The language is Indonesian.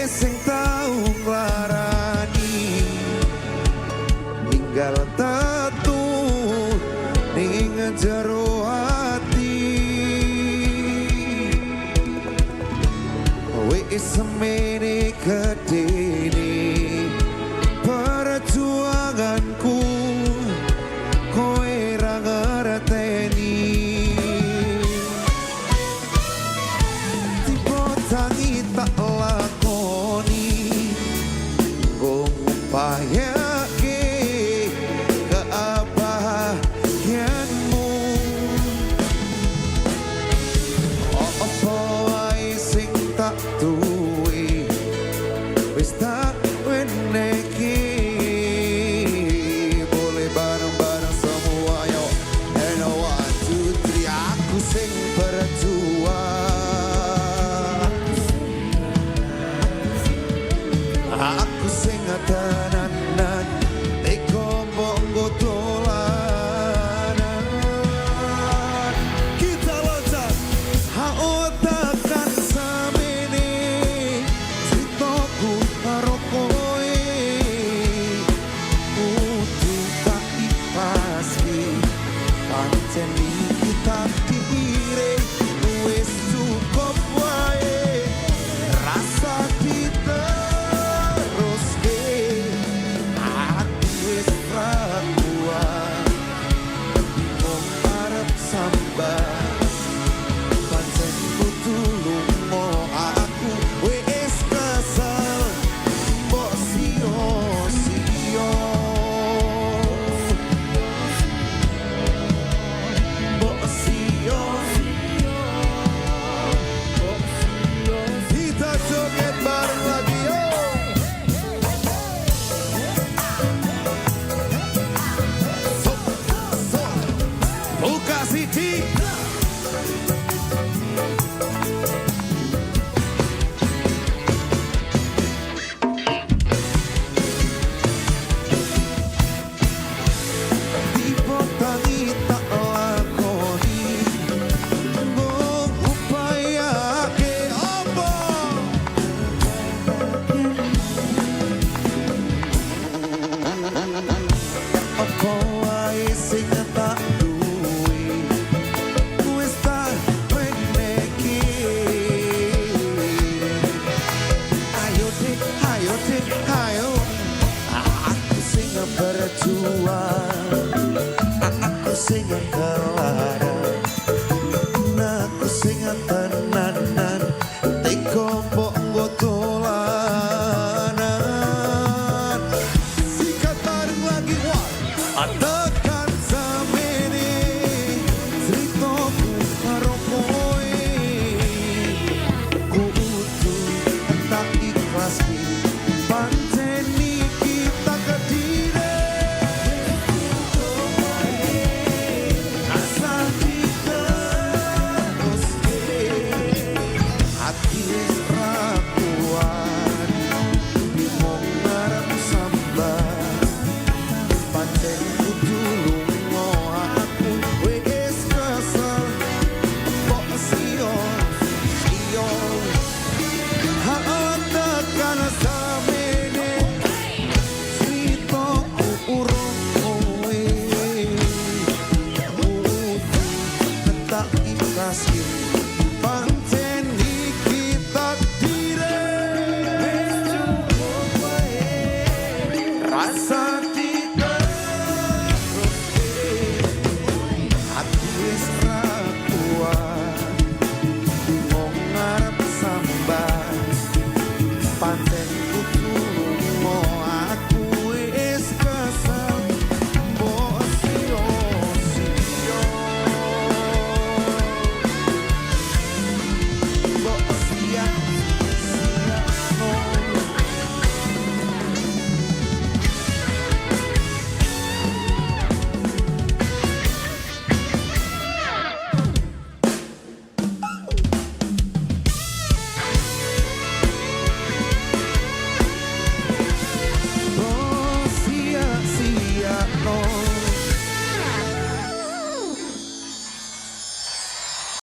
Sing tau nglarani ninggal tatu ning jero ati wis semene gedene perjuanganku kowe ra ngerteni tiba tangi tak payake keabahagianmu apa wae sing tak duwe wis tak weneki boleh bareng-bareng semua yo and 1, 2, 3 aku sing berjuang aku sing tenanan teko bongo dolanan kita loncat hao takkan samene ceritaku karo kowe kudu tak ikhlaske pancen iki takdire wis cukup wae rasa kita City. Aku sing kelara, aku sing tenanan, teko bongo dolanan. Sikat bareng lagi, tekan samene, ceritaku karo kowe, kudu tak ikhlas.